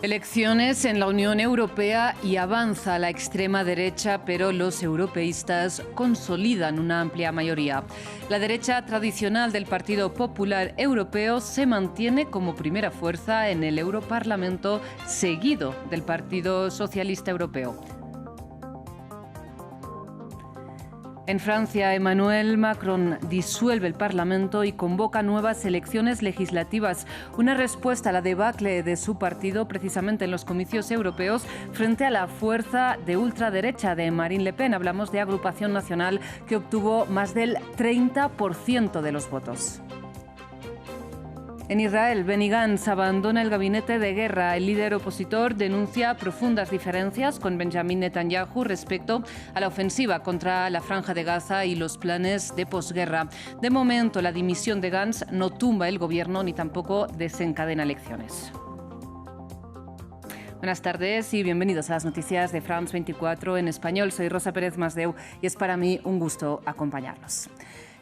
Elecciones en la Unión Europea y avanza la extrema derecha, pero los europeístas consolidan una amplia mayoría. La derecha tradicional del Partido Popular Europeo se mantiene como primera fuerza en el Europarlamento, seguido del Partido Socialista Europeo. En Francia, Emmanuel Macron disuelve el Parlamento y convoca nuevas elecciones legislativas, una respuesta a la debacle de su partido precisamente en los comicios europeos frente a la fuerza de ultraderecha de Marine Le Pen. Hablamos de Agrupación Nacional, que obtuvo más del 30% de los votos. En Israel, Benny Gantz abandona el gabinete de guerra. El líder opositor denuncia profundas diferencias con Benjamin Netanyahu respecto a la ofensiva contra la Franja de Gaza y los planes de posguerra. De momento, la dimisión de Gantz no tumba el gobierno ni tampoco desencadena elecciones. Buenas tardes y bienvenidos a las noticias de France 24 en español. Soy Rosa Pérez Masdeu y es para mí un gusto acompañarlos.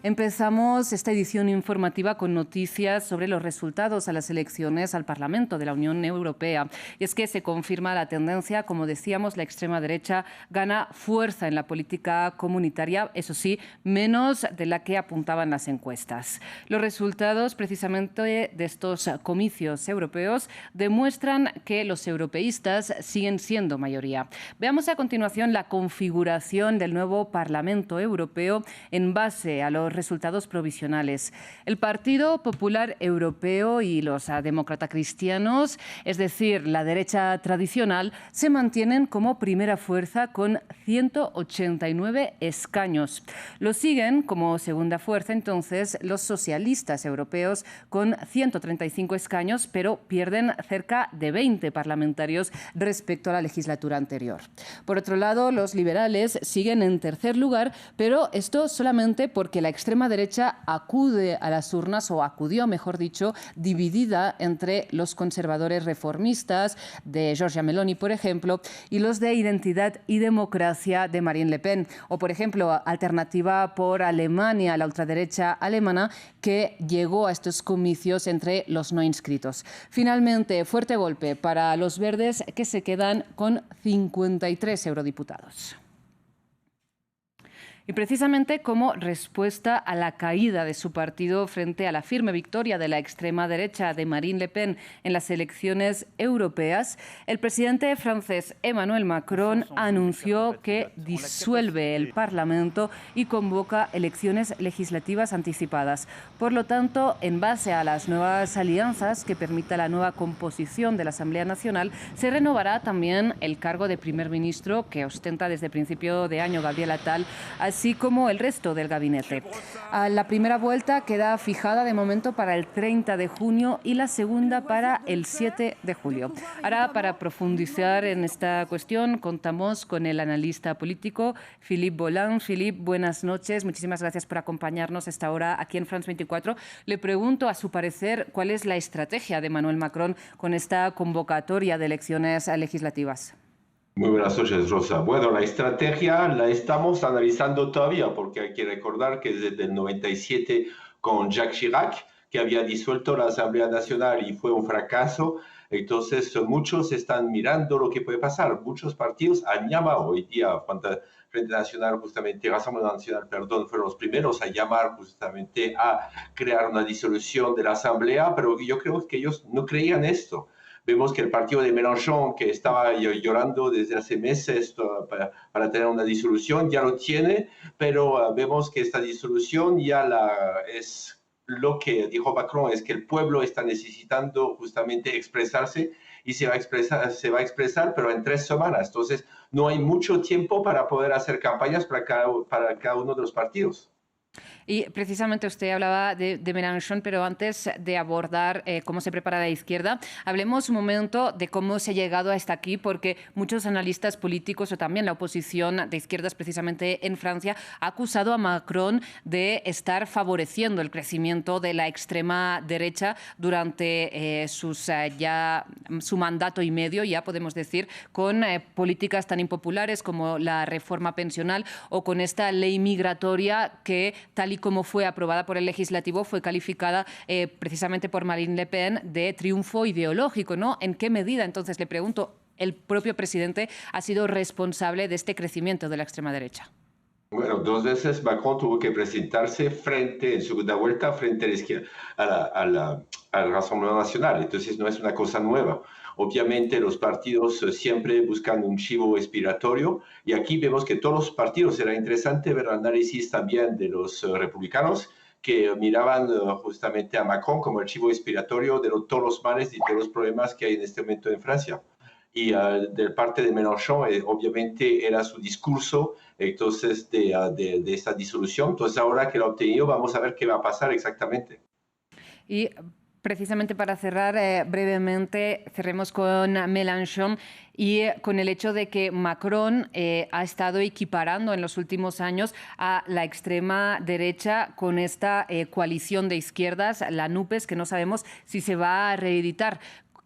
Empezamos esta edición informativa con noticias sobre los resultados a las elecciones al Parlamento de la Unión Europea. Y es que se confirma la tendencia, como decíamos, la extrema derecha gana fuerza en la política comunitaria, eso sí, menos de la que apuntaban las encuestas. Los resultados precisamente de estos comicios europeos demuestran que los europeístas siguen siendo mayoría. Veamos a continuación la configuración del nuevo Parlamento Europeo en base a los resultados provisionales. El Partido Popular Europeo y los demócratas cristianos, es decir, la derecha tradicional, se mantienen como primera fuerza con 189 escaños. Lo siguen como segunda fuerza entonces los socialistas europeos con 135 escaños, pero pierden cerca de 20 parlamentarios respecto a la legislatura anterior. Por otro lado, los liberales siguen en tercer lugar, pero esto solamente porque la extrema derecha acude a las urnas, o acudió, mejor dicho, dividida entre los conservadores reformistas de Giorgia Meloni, por ejemplo, y los de Identidad y Democracia de Marine Le Pen, o por ejemplo, Alternativa por Alemania, la ultraderecha alemana, que llegó a estos comicios entre los no inscritos. Finalmente, fuerte golpe para los verdes, que se quedan con 53 eurodiputados. Y precisamente como respuesta a la caída de su partido frente a la firme victoria de la extrema derecha de Marine Le Pen en las elecciones europeas, el presidente francés Emmanuel Macron anunció que disuelve el Parlamento y convoca elecciones legislativas anticipadas. Por lo tanto, en base a las nuevas alianzas que permita la nueva composición de la Asamblea Nacional, se renovará también el cargo de primer ministro que ostenta desde principio de año Gabriel Attal, así como el resto del gabinete. La primera vuelta queda fijada de momento para el 30 de junio y la segunda para el 7 de julio. Ahora, para profundizar en esta cuestión, contamos con el analista político Philippe Boland. Philippe, buenas noches. Muchísimas gracias por acompañarnos a esta hora aquí en France 24. Le pregunto, a su parecer, ¿cuál es la estrategia de Emmanuel Macron con esta convocatoria de elecciones legislativas? Muy buenas noches, Rosa. Bueno, la estrategia la estamos analizando todavía porque hay que recordar que desde el 97 con Jacques Chirac, que había disuelto la Asamblea Nacional y fue un fracaso, entonces muchos están mirando lo que puede pasar. Muchos partidos han llamado hoy día, Frente Nacional, justamente, Rassemblement Nacional, perdón, fueron los primeros a llamar justamente a crear una disolución de la Asamblea, pero yo creo que ellos no creían esto. Vemos que el partido de Mélenchon, que estaba llorando desde hace meses para tener una disolución, ya lo tiene, pero vemos que esta disolución ya es lo que dijo Macron, es que el pueblo está necesitando justamente expresarse y se va a expresar, pero en 3 semanas. Entonces, no hay mucho tiempo para poder hacer campañas para cada uno de los partidos. Y precisamente usted hablaba de Mélenchon, pero antes de abordar cómo se prepara la izquierda, hablemos un momento de cómo se ha llegado hasta aquí, porque muchos analistas políticos o también la oposición de izquierdas precisamente en Francia ha acusado a Macron de estar favoreciendo el crecimiento de la extrema derecha durante su mandato y medio, ya podemos decir, con políticas tan impopulares como la reforma pensional o con esta ley migratoria que, tal y como fue aprobada por el legislativo, fue calificada precisamente por Marine Le Pen de triunfo ideológico, ¿no? ¿En qué medida, entonces, le pregunto, el propio presidente ha sido responsable de este crecimiento de la extrema derecha? Bueno, 2 veces Macron tuvo que presentarse en segunda vuelta, frente a la izquierda, al Rassemblement Nacional. Entonces no es una cosa nueva. Obviamente los partidos siempre buscan un chivo expiatorio y aquí vemos que todos los partidos, era interesante ver el análisis también de los republicanos que miraban justamente a Macron como el chivo expiatorio de todos los males y todos los problemas que hay en este momento en Francia. Y de parte de Mélenchon, obviamente era su discurso entonces de esta disolución. Entonces ahora que lo ha obtenido, vamos a ver qué va a pasar exactamente. Y precisamente para cerrar brevemente, cerremos con Mélenchon y con el hecho de que Macron ha estado equiparando en los últimos años a la extrema derecha con esta coalición de izquierdas, la NUPES, que no sabemos si se va a reeditar.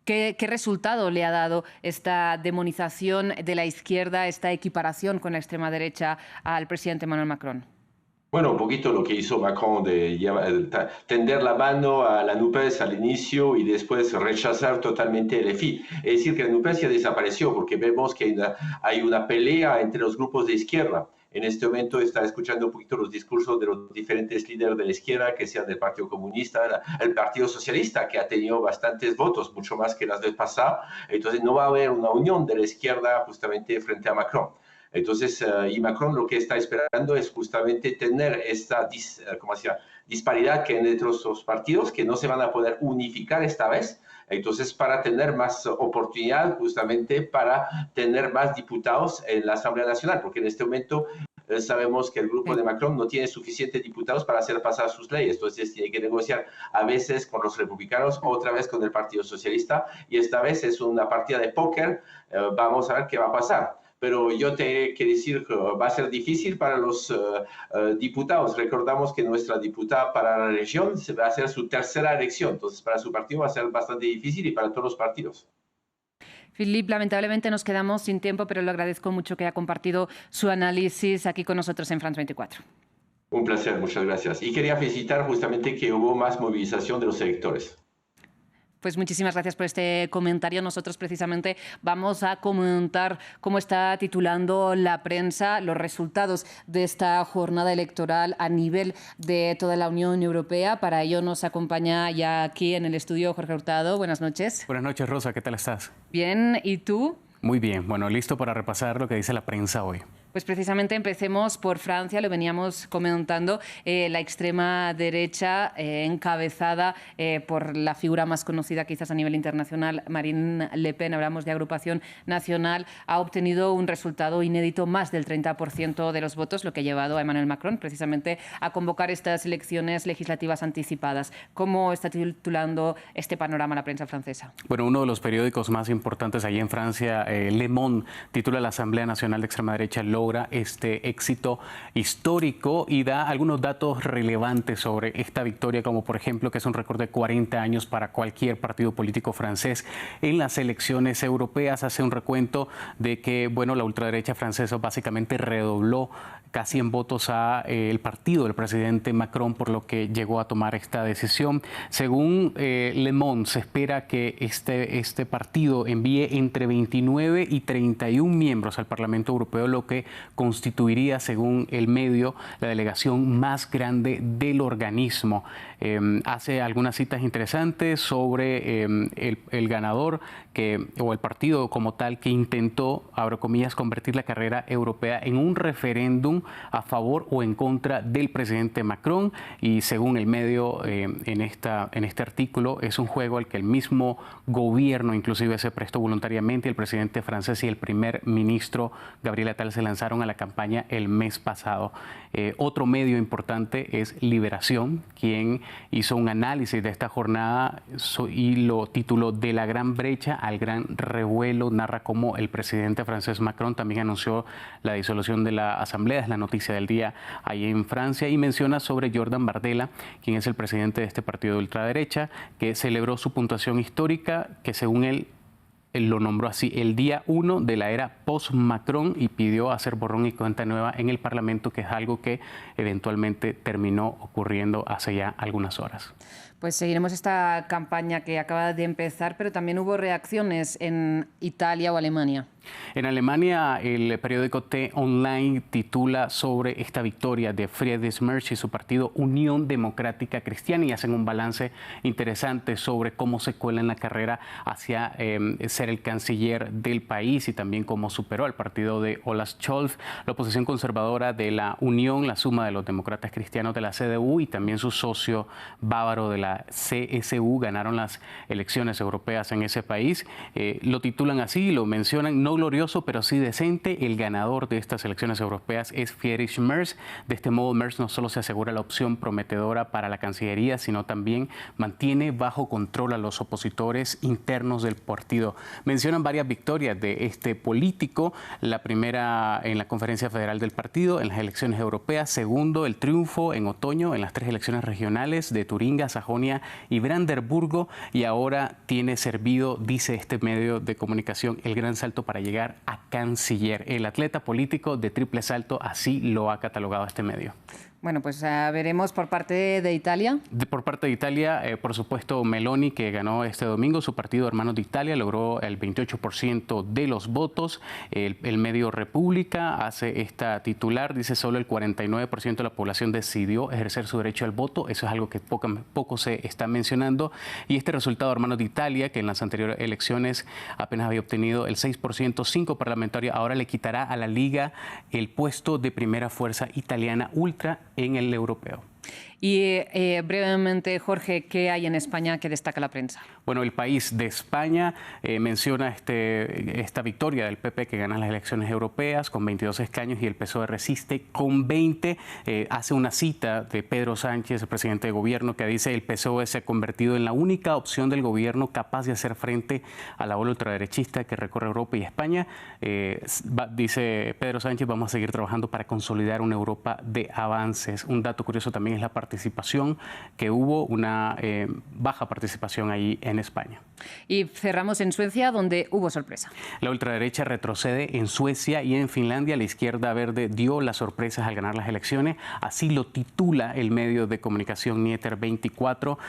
¿Qué resultado le ha dado esta demonización de la izquierda, esta equiparación con la extrema derecha al presidente Emmanuel Macron? Bueno, un poquito lo que hizo Macron de tender la mano a la NUPES al inicio y después rechazar totalmente el FI. Es decir, que la NUPES ya desapareció porque vemos que hay una pelea entre los grupos de izquierda. En este momento está escuchando un poquito los discursos de los diferentes líderes de la izquierda, que sean del Partido Comunista, el Partido Socialista, que ha tenido bastantes votos, mucho más que las veces pasadas. Entonces no va a haber una unión de la izquierda justamente frente a Macron. Entonces, y Macron lo que está esperando es justamente tener esta disparidad que hay entre los partidos, que no se van a poder unificar esta vez. Entonces, para tener más oportunidad, justamente para tener más diputados en la Asamblea Nacional, porque en este momento sabemos que el grupo de Macron no tiene suficientes diputados para hacer pasar sus leyes, entonces tiene que negociar a veces con los republicanos, otra vez con el Partido Socialista, y esta vez es una partida de póker. Vamos a ver qué va a pasar. Pero yo tengo que decir que va a ser difícil para los diputados. Recordamos que nuestra diputada para la región va a ser su tercera elección, entonces para su partido va a ser bastante difícil y para todos los partidos. Philippe, lamentablemente nos quedamos sin tiempo, pero le agradezco mucho que haya compartido su análisis aquí con nosotros en France 24. Un placer, muchas gracias. Y quería felicitar justamente que hubo más movilización de los electores. Pues muchísimas gracias por este comentario. Nosotros precisamente vamos a comentar cómo está titulando la prensa los resultados de esta jornada electoral a nivel de toda la Unión Europea. Para ello nos acompaña ya aquí en el estudio Jorge Hurtado. Buenas noches. Buenas noches, Rosa. ¿Qué tal estás? Bien. ¿Y tú? Muy bien. Bueno, listo para repasar lo que dice la prensa hoy. Pues precisamente empecemos por Francia, lo veníamos comentando, la extrema derecha encabezada por la figura más conocida quizás a nivel internacional, Marine Le Pen, hablamos de agrupación nacional, ha obtenido un resultado inédito, más del 30% de los votos, lo que ha llevado a Emmanuel Macron precisamente a convocar estas elecciones legislativas anticipadas. ¿Cómo está titulando este panorama la prensa francesa? Bueno, uno de los periódicos más importantes allí en Francia, Le Monde, titula La Asamblea Nacional de Extrema Derecha logra este éxito histórico y da algunos datos relevantes sobre esta victoria, como por ejemplo que es un récord de 40 años para cualquier partido político francés en las elecciones europeas. Hace un recuento de que, bueno, la ultraderecha francesa básicamente redobló casi en votos a el partido del presidente Macron, por lo que llegó a tomar esta decisión. Según Le Monde, se espera que este partido envíe entre 29 y 31 miembros al Parlamento Europeo, lo que constituiría, según el medio, la delegación más grande del organismo. Hace algunas citas interesantes sobre el ganador o el partido como tal que intentó, abro comillas, convertir la carrera europea en un referéndum a favor o en contra del presidente Macron, y según el medio en este artículo es un juego al que el mismo gobierno inclusive se prestó voluntariamente. El presidente francés y el primer ministro Gabriel Attal se lanzaron a la campaña el mes pasado. Otro medio importante es Liberación, quien hizo un análisis de esta jornada y lo tituló De la gran brecha al gran revuelo. Narra cómo el presidente francés Macron también anunció la disolución de la Asamblea, es la noticia del día ahí en Francia, y menciona sobre Jordan Bardella, quien es el presidente de este partido de ultraderecha, que celebró su puntuación histórica, que según él lo nombró así el día 1 de la era post-Macron y pidió hacer borrón y cuenta nueva en el Parlamento, que es algo que eventualmente terminó ocurriendo hace ya algunas horas. Pues seguiremos esta campaña que acaba de empezar, pero también hubo reacciones en Italia o Alemania. En Alemania, el periódico T-Online titula sobre esta victoria de Friedrich Merz y su partido Unión Democrática Cristiana y hacen un balance interesante sobre cómo se cuela en la carrera hacia ser el canciller del país y también cómo superó al partido de Olaf Scholz. La oposición conservadora de la Unión, la suma de los demócratas cristianos de la CDU y también su socio bávaro de la CSU ganaron las elecciones europeas en ese país. Lo titulan así, lo mencionan, no glorioso, pero sí decente. El ganador de estas elecciones europeas es Friedrich Merz. De este modo, Merz no solo se asegura la opción prometedora para la Cancillería, sino también mantiene bajo control a los opositores internos del partido. Mencionan varias victorias de este político. La primera en la conferencia federal del partido, en las elecciones europeas. Segundo, el triunfo en otoño en las 3 elecciones regionales de Turingia, Sajonia y Brandeburgo. Y ahora tiene servido, dice este medio de comunicación, el gran salto para llegar a canciller. El atleta político de triple salto, así lo ha catalogado este medio. Bueno, pues veremos por parte de Italia. Por parte de Italia, por supuesto, Meloni, que ganó este domingo, su partido Hermanos de Italia logró el 28% de los votos. El medio República hace esta titular, dice solo el 49% de la población decidió ejercer su derecho al voto. Eso es algo que poco se está mencionando. Y este resultado, Hermanos de Italia, que en las anteriores elecciones apenas había obtenido el 6%, 5 parlamentarios, ahora le quitará a la Liga el puesto de primera fuerza italiana ultra en el europeo. Y brevemente, Jorge, ¿qué hay en España que destaca la prensa? Bueno, El País de España menciona esta victoria del PP que gana las elecciones europeas con 22 escaños y el PSOE resiste con 20. Hace una cita de Pedro Sánchez, el presidente de gobierno, que dice el PSOE se ha convertido en la única opción del gobierno capaz de hacer frente a la ola ultraderechista que recorre Europa y España. Dice Pedro Sánchez, vamos a seguir trabajando para consolidar una Europa de avances. Un dato curioso también es la participación, que hubo una baja participación ahí en España. Y cerramos en Suecia, donde hubo sorpresa. La ultraderecha retrocede en Suecia y en Finlandia. La izquierda verde dio las sorpresas al ganar las elecciones. Así lo titula el medio de comunicación Nyheter 24.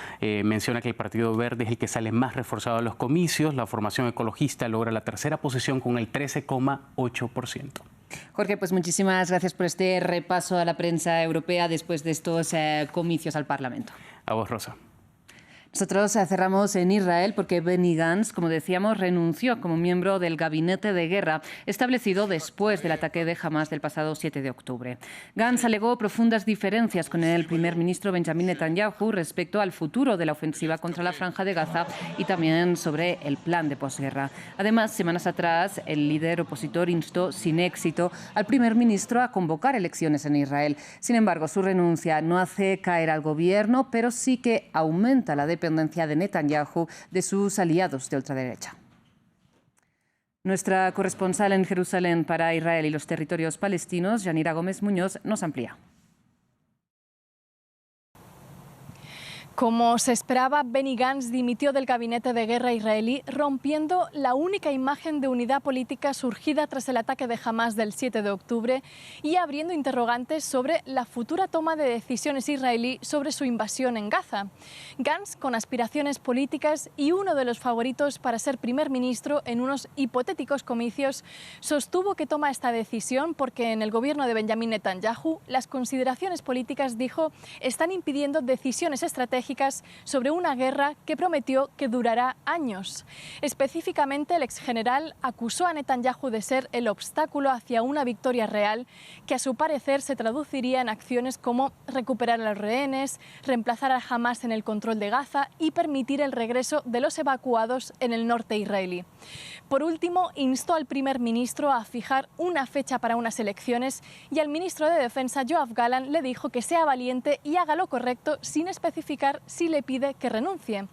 Menciona que el Partido Verde es el que sale más reforzado de los comicios. La formación ecologista logra la tercera posición con el 13,8%. Jorge, pues muchísimas gracias por este repaso a la prensa europea después de estos comicios al Parlamento. A vos, Rosa. Nosotros cerramos en Israel porque Benny Gantz, como decíamos, renunció como miembro del gabinete de guerra establecido después del ataque de Hamás del pasado 7 de octubre. Gantz alegó profundas diferencias con el primer ministro Benjamin Netanyahu respecto al futuro de la ofensiva contra la Franja de Gaza y también sobre el plan de posguerra. Además, semanas atrás, el líder opositor instó sin éxito al primer ministro a convocar elecciones en Israel. Sin embargo, su renuncia no hace caer al gobierno, pero sí que aumenta la dependencia de Netanyahu de sus aliados de ultraderecha. Nuestra corresponsal en Jerusalén para Israel y los territorios palestinos, Yanira Gómez Muñoz, nos amplía. Como se esperaba, Benny Gantz dimitió del gabinete de guerra israelí, rompiendo la única imagen de unidad política surgida tras el ataque de Hamás del 7 de octubre y abriendo interrogantes sobre la futura toma de decisiones israelí sobre su invasión en Gaza. Gantz, con aspiraciones políticas y uno de los favoritos para ser primer ministro en unos hipotéticos comicios, sostuvo que toma esta decisión porque en el gobierno de Benjamin Netanyahu las consideraciones políticas, dijo, están impidiendo decisiones estratégicas sobre una guerra que prometió que durará años. Específicamente, el exgeneral acusó a Netanyahu de ser el obstáculo hacia una victoria real que, a su parecer, se traduciría en acciones como recuperar a los rehenes, reemplazar a Hamás en el control de Gaza y permitir el regreso de los evacuados en el norte israelí. Por último, instó al primer ministro a fijar una fecha para unas elecciones y al ministro de Defensa, Yoav Gallant, le dijo que sea valiente y haga lo correcto sin especificar si le pide que renuncie.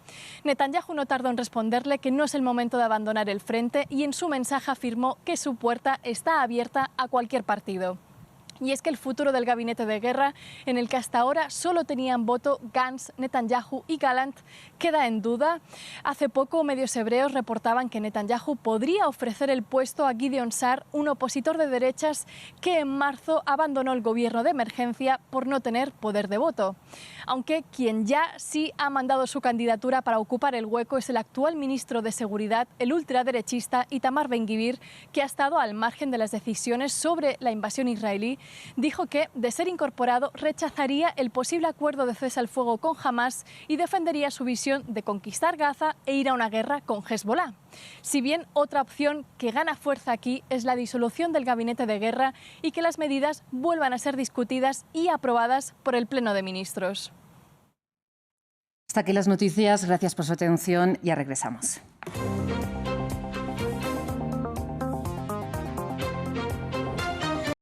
Netanyahu no tardó en responderle que no es el momento de abandonar el frente y en su mensaje afirmó que su puerta está abierta a cualquier partido. Y es que el futuro del gabinete de guerra, en el que hasta ahora solo tenían voto Gantz, Netanyahu y Gallant, queda en duda. Hace poco medios hebreos reportaban que Netanyahu podría ofrecer el puesto a Gideon Sa'ar, un opositor de derechas que en marzo abandonó el gobierno de emergencia por no tener poder de voto. Aunque quien ya sí ha mandado su candidatura para ocupar el hueco es el actual ministro de Seguridad, el ultraderechista Itamar Ben-Gvir, que ha estado al margen de las decisiones sobre la invasión israelí. Dijo que, de ser incorporado, rechazaría el posible acuerdo de cese al fuego con Hamás y defendería su visión de conquistar Gaza e ir a una guerra con Hezbollah. Si bien otra opción que gana fuerza aquí es la disolución del gabinete de guerra y que las medidas vuelvan a ser discutidas y aprobadas por el Pleno de Ministros. Hasta aquí las noticias. Gracias por su atención. Ya regresamos.